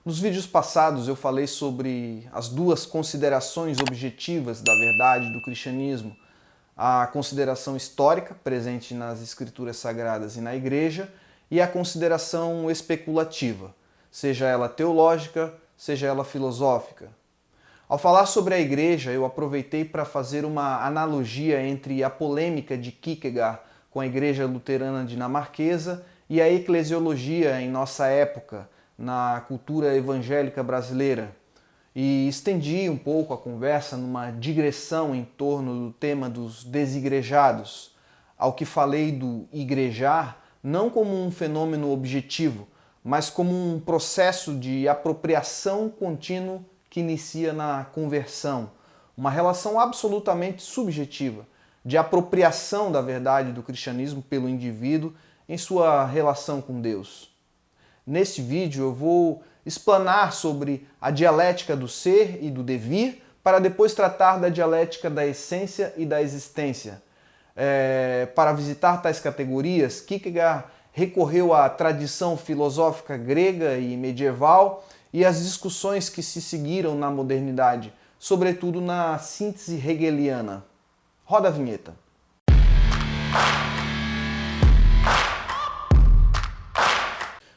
Nos vídeos passados eu falei sobre as duas considerações objetivas da verdade do cristianismo, a consideração histórica, presente nas escrituras sagradas e na igreja, e a consideração especulativa, seja ela teológica, seja ela filosófica. Ao falar sobre a igreja, eu aproveitei para fazer uma analogia entre a polêmica de Kierkegaard com a igreja luterana dinamarquesa e a eclesiologia em nossa época, na cultura evangélica brasileira, e estendi um pouco a conversa numa digressão em torno do tema dos desigrejados, ao que falei do igrejar não como um fenômeno objetivo, mas como um processo de apropriação contínuo que inicia na conversão, uma relação absolutamente subjetiva de apropriação da verdade do cristianismo pelo indivíduo em sua relação com Deus. Neste vídeo eu vou explanar sobre a dialética do ser e do devir, para depois tratar da dialética da essência e da existência. Para visitar tais categorias, Kierkegaard recorreu à tradição filosófica grega e medieval e às discussões que se seguiram na modernidade, sobretudo na síntese hegeliana. Roda a vinheta.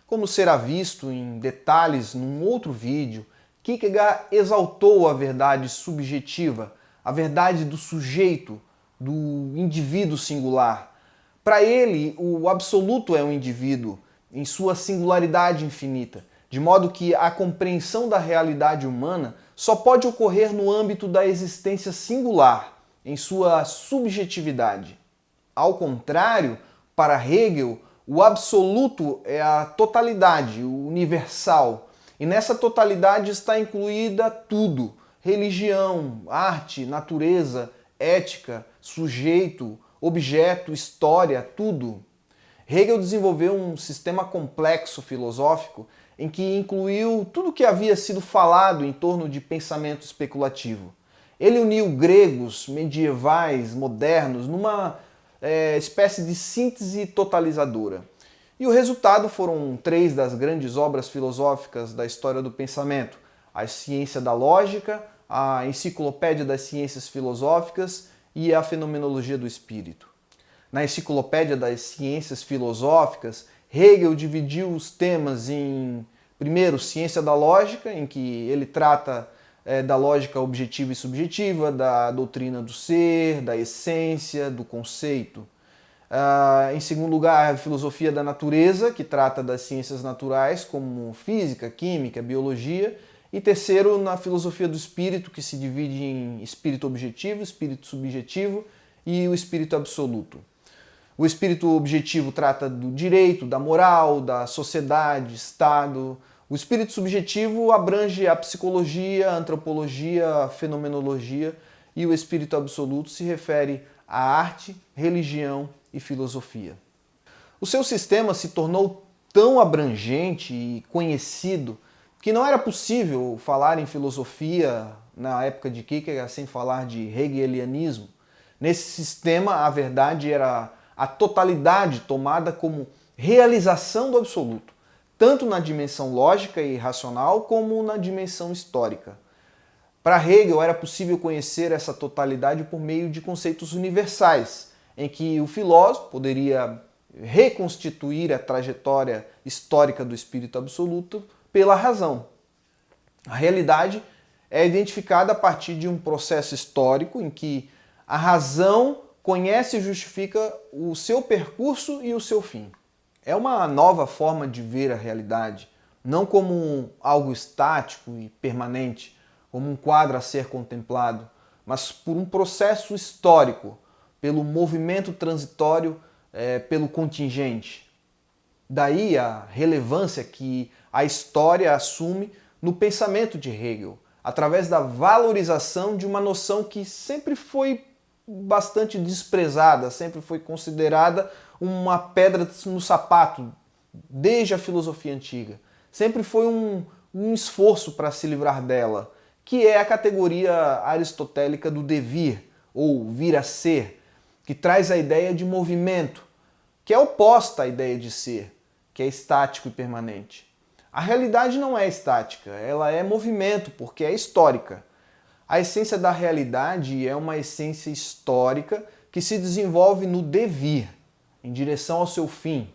Como será visto em detalhes num outro vídeo, Kierkegaard exaltou a verdade subjetiva, a verdade do sujeito, do indivíduo singular. Para ele, o absoluto é o indivíduo, em sua singularidade infinita, de modo que a compreensão da realidade humana só pode ocorrer no âmbito da existência singular, em sua subjetividade. Ao contrário, para Hegel, o absoluto é a totalidade, o universal. E nessa totalidade está incluída tudo: religião, arte, natureza, ética, sujeito, objeto, história, tudo. Hegel desenvolveu um sistema complexo filosófico em que incluiu tudo o que havia sido falado em torno de pensamento especulativo. Ele uniu gregos, medievais, modernos, numa espécie de síntese totalizadora. E o resultado foram três das grandes obras filosóficas da história do pensamento: a Ciência da Lógica, a Enciclopédia das Ciências Filosóficas e a Fenomenologia do Espírito. Na Enciclopédia das Ciências Filosóficas, Hegel dividiu os temas em, primeiro, Ciência da Lógica, em que ele trata da lógica objetiva e subjetiva, da doutrina do ser, da essência, do conceito. Em segundo lugar, a filosofia da natureza, que trata das ciências naturais, como física, química, biologia. E terceiro, na filosofia do espírito, que se divide em espírito objetivo, espírito subjetivo e o espírito absoluto. O espírito objetivo trata do direito, da moral, da sociedade, Estado. O espírito subjetivo abrange a psicologia, a antropologia, a fenomenologia, e o espírito absoluto se refere à arte, religião e filosofia. O seu sistema se tornou tão abrangente e conhecido que não era possível falar em filosofia na época de Kierkegaard sem falar de hegelianismo. Nesse sistema, a verdade era a totalidade tomada como realização do absoluto, tanto na dimensão lógica e racional como na dimensão histórica. Para Hegel era possível conhecer essa totalidade por meio de conceitos universais, em que o filósofo poderia reconstituir a trajetória histórica do espírito absoluto pela razão. A realidade é identificada a partir de um processo histórico em que a razão conhece e justifica o seu percurso e o seu fim. É uma nova forma de ver a realidade, não como algo estático e permanente, como um quadro a ser contemplado, mas por um processo histórico, pelo movimento transitório, pelo contingente. Daí a relevância que a história assume no pensamento de Hegel, através da valorização de uma noção que sempre foi bastante desprezada, sempre foi considerada uma pedra no sapato desde a filosofia antiga. Sempre foi um esforço para se livrar dela, que é a categoria aristotélica do devir, ou vir a ser, que traz a ideia de movimento, que é oposta à ideia de ser, que é estático e permanente. A realidade não é estática, ela é movimento, porque é histórica. A essência da realidade é uma essência histórica que se desenvolve no devir, em direção ao seu fim,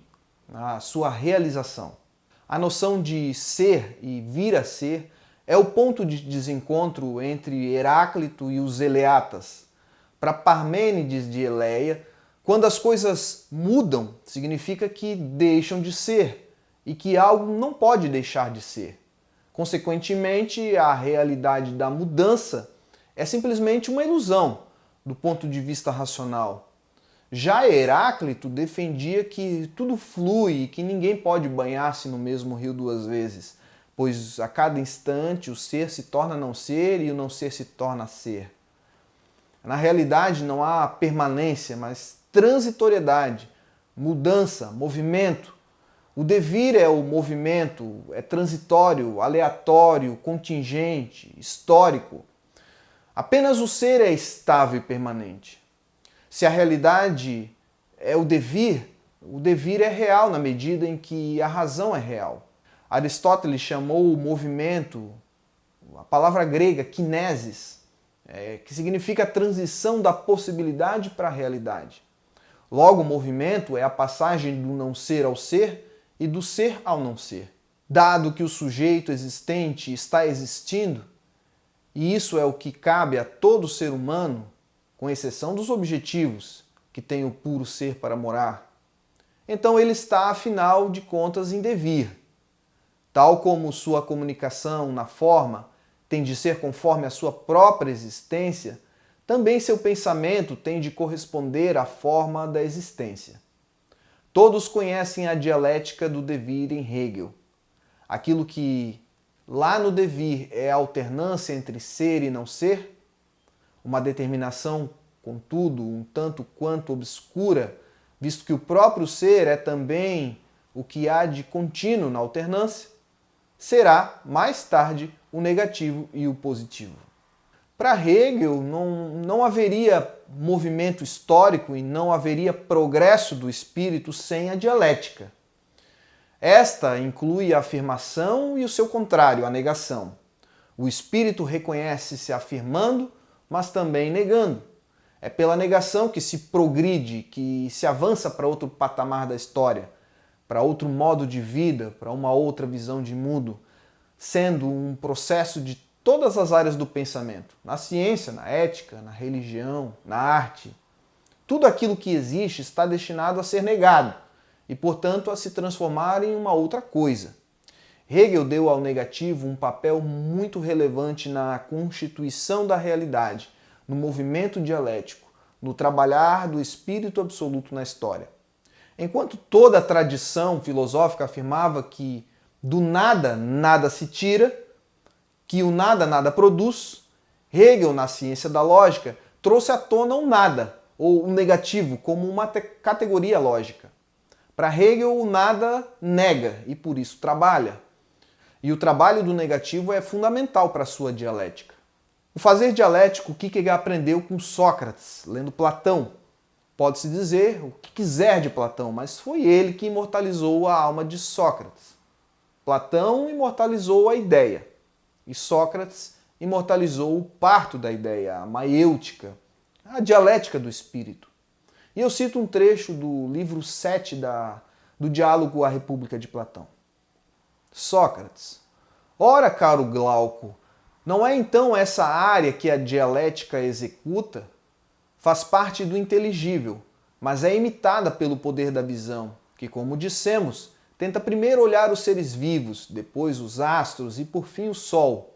à sua realização. A noção de ser e vir a ser é o ponto de desencontro entre Heráclito e os Eleatas. Para Parmênides de Eleia, quando as coisas mudam, significa que deixam de ser e que algo não pode deixar de ser. Consequentemente, a realidade da mudança é simplesmente uma ilusão do ponto de vista racional. Já Heráclito defendia que tudo flui e que ninguém pode banhar-se no mesmo rio duas vezes, pois a cada instante o ser se torna não ser e o não ser se torna ser. Na realidade não há permanência, mas transitoriedade, mudança, movimento. O devir é o movimento, é transitório, aleatório, contingente, histórico. Apenas o ser é estável e permanente. Se a realidade é o devir é real na medida em que a razão é real. Aristóteles chamou o movimento, a palavra grega kinesis, que significa a transição da possibilidade para a realidade. Logo, o movimento é a passagem do não ser ao ser e do ser ao não ser. Dado que o sujeito existente está existindo, e isso é o que cabe a todo ser humano, com exceção dos objetivos, que tem o puro ser para morar, então ele está, afinal de contas, em devir. Tal como sua comunicação na forma tem de ser conforme a sua própria existência, também seu pensamento tem de corresponder à forma da existência. Todos conhecem a dialética do devir em Hegel. Aquilo que lá no devir é a alternância entre ser e não ser, uma determinação, contudo, um tanto quanto obscura, visto que o próprio ser é também o que há de contínuo na alternância, será, mais tarde, o negativo e o positivo. Para Hegel, não haveria movimento histórico e não haveria progresso do espírito sem a dialética. Esta inclui a afirmação e o seu contrário, a negação. O espírito reconhece-se afirmando, mas também negando. É pela negação que se progride, que se avança para outro patamar da história, para outro modo de vida, para uma outra visão de mundo, sendo um processo de todas as áreas do pensamento, na ciência, na ética, na religião, na arte. Tudo aquilo que existe está destinado a ser negado e, portanto, a se transformar em uma outra coisa. Hegel deu ao negativo um papel muito relevante na constituição da realidade, no movimento dialético, no trabalhar do espírito absoluto na história. Enquanto toda a tradição filosófica afirmava que do nada, nada se tira, que o nada, nada produz, Hegel, na ciência da lógica, trouxe à tona o nada, ou o negativo, como uma categoria lógica. Para Hegel, o nada nega e, por isso, trabalha. E o trabalho do negativo é fundamental para a sua dialética. O fazer dialético Kierkegaard aprendeu com Sócrates, lendo Platão. Pode-se dizer o que quiser de Platão, mas foi ele que imortalizou a alma de Sócrates. Platão imortalizou a ideia, e Sócrates imortalizou o parto da ideia, a maiêutica, a dialética do espírito. E eu cito um trecho do livro 7 do Diálogo à República de Platão. Sócrates: ora, caro Glauco, não é então essa área que a dialética executa? Faz parte do inteligível, mas é imitada pelo poder da visão, que, como dissemos, tenta primeiro olhar os seres vivos, depois os astros e, por fim, o sol.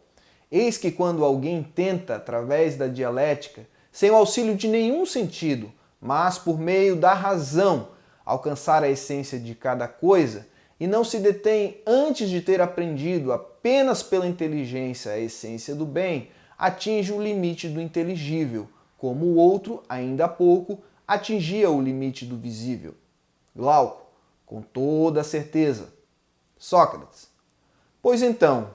Eis que quando alguém tenta, através da dialética, sem o auxílio de nenhum sentido, mas por meio da razão, alcançar a essência de cada coisa, e não se detém antes de ter aprendido apenas pela inteligência a essência do bem, atinge o limite do inteligível, como o outro, ainda há pouco, atingia o limite do visível. Glauco: com toda a certeza. Sócrates: pois então,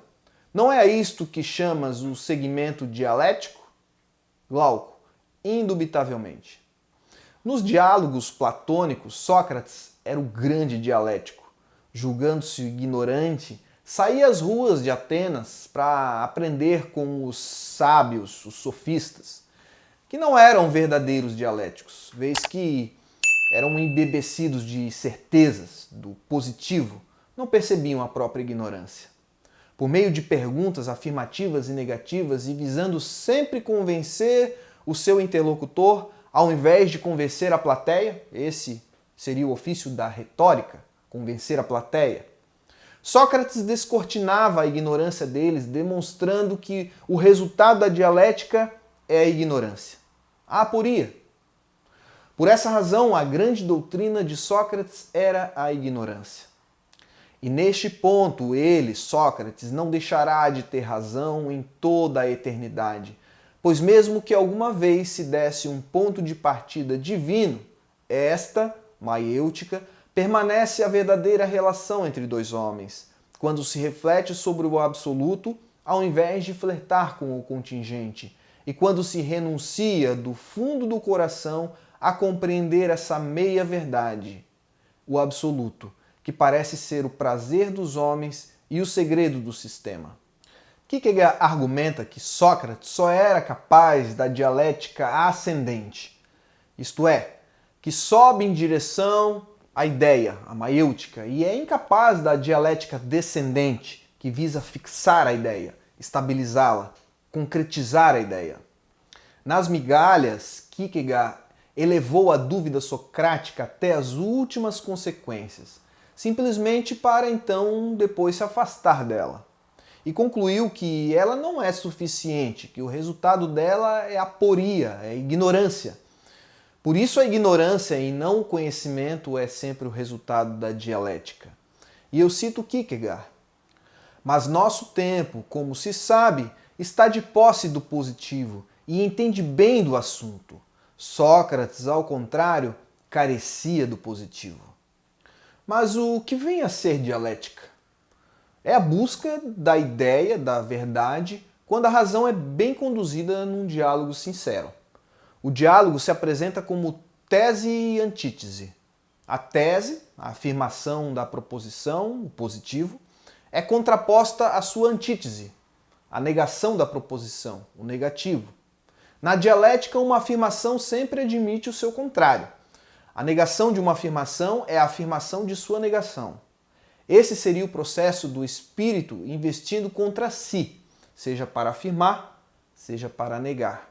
não é isto que chamas o segmento dialético? Glauco: indubitavelmente. Nos diálogos platônicos, Sócrates era o grande dialético. Julgando-se ignorante, saía às ruas de Atenas para aprender com os sábios, os sofistas, que não eram verdadeiros dialéticos, vez que eram embebecidos de certezas, do positivo, não percebiam a própria ignorância. Por meio de perguntas afirmativas e negativas e visando sempre convencer o seu interlocutor, ao invés de convencer a plateia, esse seria o ofício da retórica, convencer a plateia. Sócrates descortinava a ignorância deles, demonstrando que o resultado da dialética é a ignorância, a aporia. Por essa razão, a grande doutrina de Sócrates era a ignorância. E neste ponto, ele, Sócrates, não deixará de ter razão em toda a eternidade, pois mesmo que alguma vez se desse um ponto de partida divino, esta, maiêutica, permanece a verdadeira relação entre dois homens, quando se reflete sobre o absoluto, ao invés de flertar com o contingente, e quando se renuncia do fundo do coração a compreender essa meia-verdade, o absoluto, que parece ser o prazer dos homens e o segredo do sistema. Kierkegaard argumenta que Sócrates só era capaz da dialética ascendente, isto é, que sobe em direção à ideia, a maiêutica, e é incapaz da dialética descendente, que visa fixar a ideia, estabilizá-la, concretizar a ideia. Nas migalhas, Kierkegaard elevou a dúvida socrática até as últimas consequências, simplesmente para então depois se afastar dela. E concluiu que ela não é suficiente, que o resultado dela é aporia, é ignorância. Por isso a ignorância e não o conhecimento é sempre o resultado da dialética. E eu cito Kierkegaard. Mas nosso tempo, como se sabe, está de posse do positivo e entende bem do assunto. Sócrates, ao contrário, carecia do positivo. Mas o que vem a ser dialética? É a busca da ideia, da verdade, quando a razão é bem conduzida num diálogo sincero. O diálogo se apresenta como tese e antítese. A tese, a afirmação da proposição, o positivo, é contraposta à sua antítese, a negação da proposição, o negativo. Na dialética, uma afirmação sempre admite o seu contrário. A negação de uma afirmação é a afirmação de sua negação. Esse seria o processo do espírito investindo contra si, seja para afirmar, seja para negar.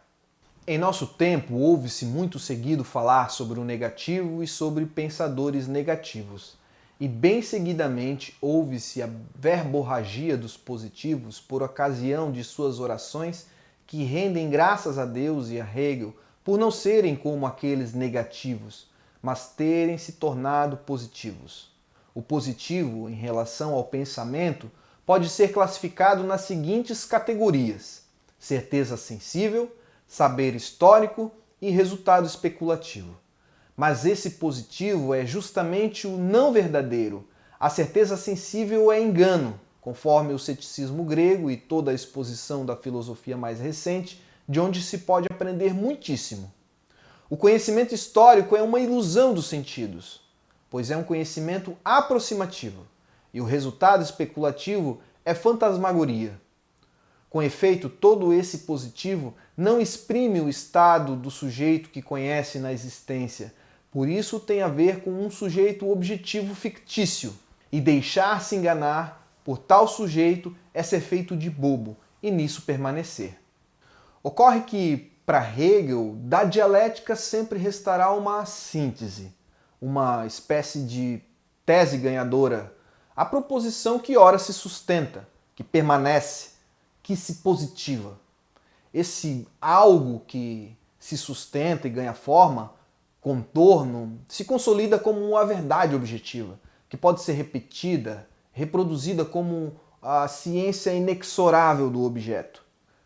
Em nosso tempo, ouve-se muito seguido falar sobre o negativo e sobre pensadores negativos. E bem seguidamente ouve-se a verborragia dos positivos por ocasião de suas orações que rendem graças a Deus e a Hegel por não serem como aqueles negativos, mas terem se tornado positivos. O positivo, em relação ao pensamento, pode ser classificado nas seguintes categorias: certeza sensível, saber histórico e resultado especulativo. Mas esse positivo é justamente o não verdadeiro. A certeza sensível é engano, conforme o ceticismo grego e toda a exposição da filosofia mais recente, de onde se pode aprender muitíssimo. O conhecimento histórico é uma ilusão dos sentidos, pois é um conhecimento aproximativo, e o resultado especulativo é fantasmagoria. Com efeito, todo esse positivo não exprime o estado do sujeito que conhece na existência, por isso tem a ver com um sujeito objetivo fictício, e deixar-se enganar por tal sujeito é ser feito de bobo e nisso permanecer. Ocorre que, para Hegel, da dialética sempre restará uma síntese, uma espécie de tese ganhadora, a proposição que ora se sustenta, que permanece, que se positiva. Esse algo que se sustenta e ganha forma, contorno, se consolida como a verdade objetiva, que pode ser repetida, reproduzida como a ciência inexorável do objeto.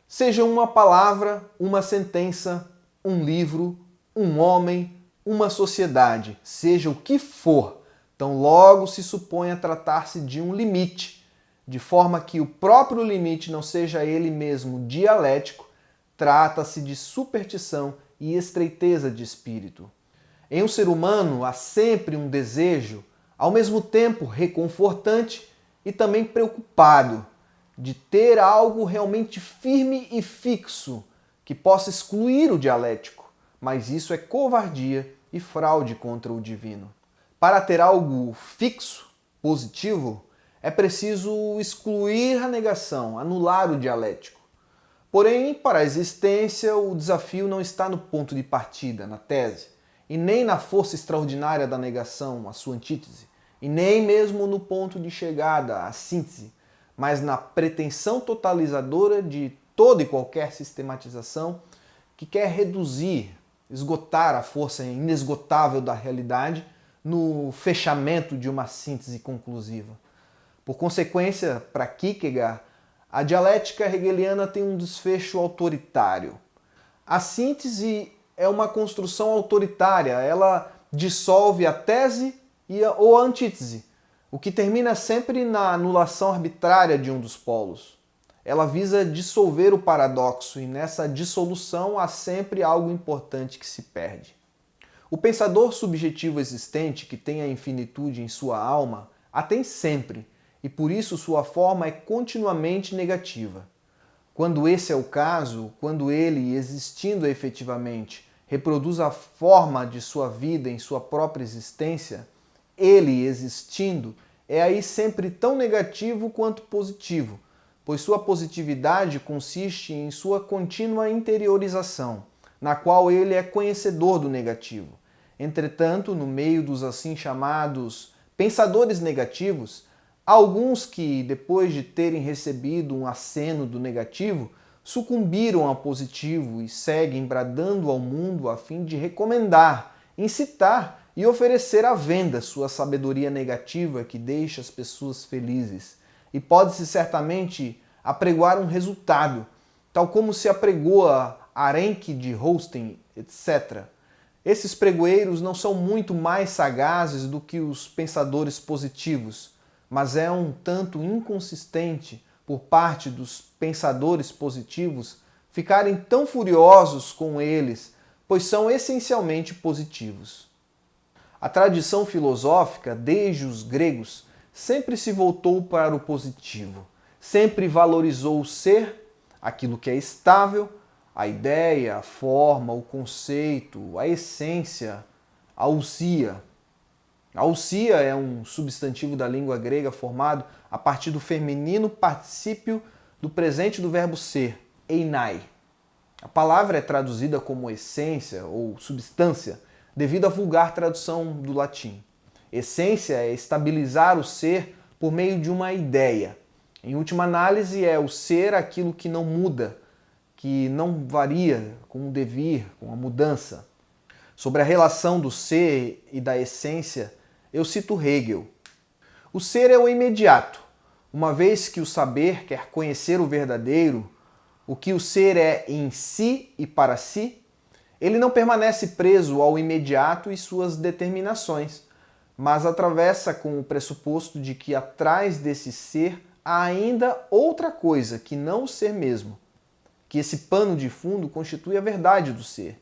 Seja uma palavra, uma sentença, um livro, um homem, uma sociedade, seja o que for, tão logo se suponha tratar-se de um limite, de forma que o próprio limite não seja ele mesmo dialético, trata-se de superstição e estreiteza de espírito. Em um ser humano há sempre um desejo, ao mesmo tempo reconfortante, e também preocupado de ter algo realmente firme e fixo que possa excluir o dialético, mas isso é covardia e fraude contra o divino. Para ter algo fixo, positivo, é preciso excluir a negação, anular o dialético. Porém, para a existência, o desafio não está no ponto de partida, na tese, e nem na força extraordinária da negação, a sua antítese, e nem mesmo no ponto de chegada, a síntese, mas na pretensão totalizadora de toda e qualquer sistematização que quer reduzir, esgotar a força inesgotável da realidade no fechamento de uma síntese conclusiva. Por consequência, para Kierkegaard, a dialética hegeliana tem um desfecho autoritário. A síntese é uma construção autoritária, ela dissolve a tese ou a antítese, o que termina sempre na anulação arbitrária de um dos polos. Ela visa dissolver o paradoxo e nessa dissolução há sempre algo importante que se perde. O pensador subjetivo existente, que tem a infinitude em sua alma, a tem sempre, e por isso sua forma é continuamente negativa. Quando esse é o caso, quando ele, existindo efetivamente, reproduz a forma de sua vida em sua própria existência, ele existindo é aí sempre tão negativo quanto positivo, pois sua positividade consiste em sua contínua interiorização, na qual ele é conhecedor do negativo. Entretanto, no meio dos assim chamados pensadores negativos, há alguns que, depois de terem recebido um aceno do negativo, sucumbiram ao positivo e seguem bradando ao mundo a fim de recomendar, incitar e oferecer à venda sua sabedoria negativa que deixa as pessoas felizes. E pode-se certamente apregoar um resultado, tal como se apregou a Arenque de Holstein, etc. Esses pregoeiros não são muito mais sagazes do que os pensadores positivos, mas é um tanto inconsistente por parte dos pensadores positivos ficarem tão furiosos com eles, pois são essencialmente positivos. A tradição filosófica, desde os gregos, sempre se voltou para o positivo, sempre valorizou o ser, aquilo que é estável, a ideia, a forma, o conceito, a essência, a ousia. A ousia é um substantivo da língua grega formado a partir do feminino particípio do presente do verbo ser, einai. A palavra é traduzida como essência ou substância devido à vulgar tradução do latim. Essência é estabilizar o ser por meio de uma ideia. Em última análise, é o ser aquilo que não muda, que não varia com o devir, com a mudança. Sobre a relação do ser e da essência, eu cito Hegel. O ser é o imediato, uma vez que o saber quer conhecer o verdadeiro, o que o ser é em si e para si, ele não permanece preso ao imediato e suas determinações, mas atravessa com o pressuposto de que atrás desse ser há ainda outra coisa que não o ser mesmo, que esse pano de fundo constitui a verdade do ser.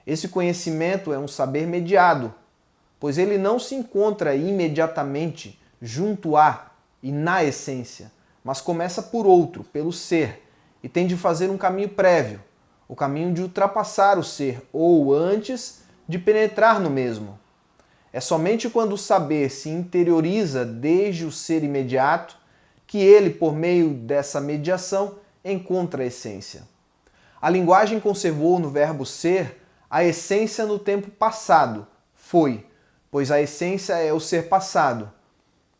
Esse conhecimento é um saber mediado, pois ele não se encontra imediatamente junto a e na essência, mas começa por outro, pelo ser, e tem de fazer um caminho prévio, o caminho de ultrapassar o ser, ou antes de penetrar no mesmo. É somente quando o saber se interioriza desde o ser imediato que ele, por meio dessa mediação, encontra a essência. A linguagem conservou no verbo ser a essência no tempo passado, foi, pois a essência é o ser passado,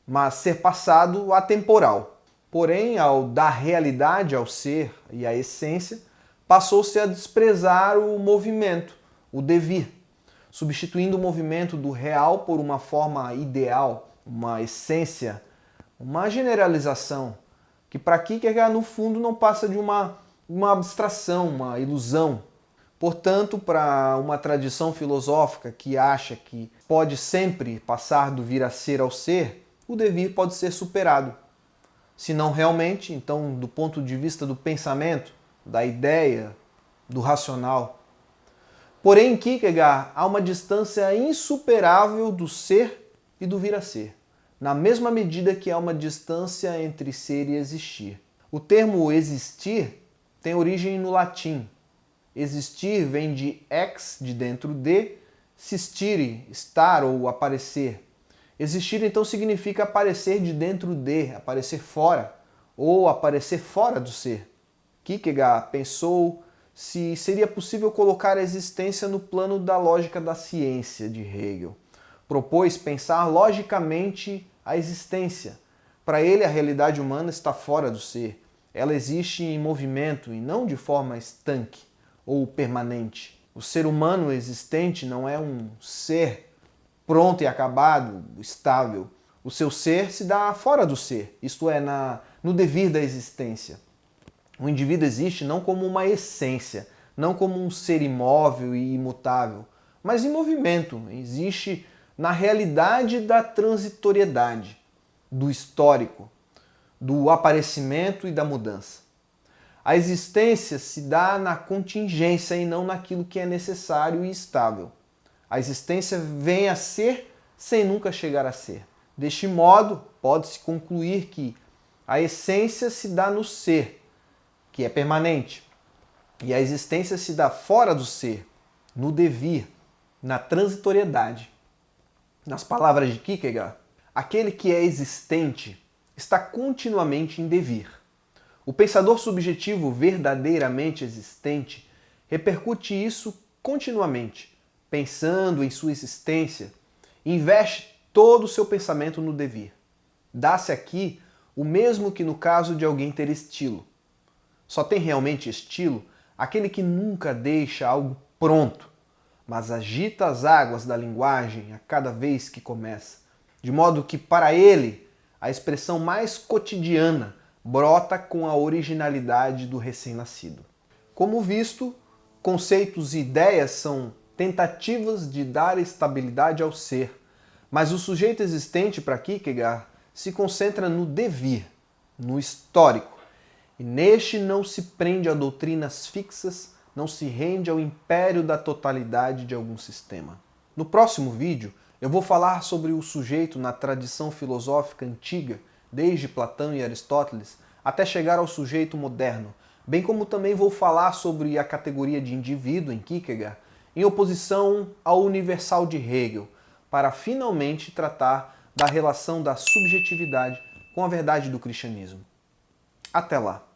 mas ser passado atemporal. Porém, ao dar realidade ao ser e à essência, passou-se a desprezar o movimento, o devir, substituindo o movimento do real por uma forma ideal, uma essência, uma generalização, que para Kierkegaard, no fundo, não passa de uma abstração, uma ilusão. Portanto, para uma tradição filosófica que acha que pode sempre passar do vir a ser ao ser, o devir pode ser superado. Se não realmente, então, do ponto de vista do pensamento, da ideia, do racional. Porém, em Kierkegaard há uma distância insuperável do ser e do vir a ser. na mesma medida que há uma distância entre ser e existir. O termo existir tem origem no latim. Existir vem de ex, de dentro de, sistire, estar ou aparecer. Existir então significa aparecer de dentro de, aparecer fora, ou aparecer fora do ser. Kierkegaard pensou se seria possível colocar a existência no plano da lógica da ciência de Hegel. Propôs pensar logicamente a existência. Para ele, a realidade humana está fora do ser. Ela existe em movimento e não de forma estanque ou permanente. O ser humano existente não é um ser pronto e acabado, estável. O seu ser se dá fora do ser, isto é, no devir da existência. O indivíduo existe não como uma essência, não como um ser imóvel e imutável, mas em movimento. Existe na realidade da transitoriedade, do histórico, do aparecimento e da mudança. A existência se dá na contingência e não naquilo que é necessário e estável. A existência vem a ser sem nunca chegar a ser. Deste modo, pode-se concluir que a essência se dá no ser, que é permanente, e a existência se dá fora do ser, no devir, na transitoriedade. Nas palavras de Kierkegaard, aquele que é existente está continuamente em devir. O pensador subjetivo verdadeiramente existente repercute isso continuamente, pensando em sua existência, e investe todo o seu pensamento no devir. Dá-se aqui o mesmo que no caso de alguém ter estilo. Só tem realmente estilo aquele que nunca deixa algo pronto, mas agita as águas da linguagem a cada vez que começa, de modo que para ele a expressão mais cotidiana brota com a originalidade do recém-nascido. Como visto, conceitos e ideias são tentativas de dar estabilidade ao ser, mas o sujeito existente para Kierkegaard se concentra no devir, no histórico, e neste não se prende a doutrinas fixas, não se rende ao império da totalidade de algum sistema. No próximo vídeo, eu vou falar sobre o sujeito na tradição filosófica antiga, desde Platão e Aristóteles, até chegar ao sujeito moderno, bem como também vou falar sobre a categoria de indivíduo em Kierkegaard, em oposição ao universal de Hegel, para finalmente tratar da relação da subjetividade com a verdade do cristianismo. Até lá!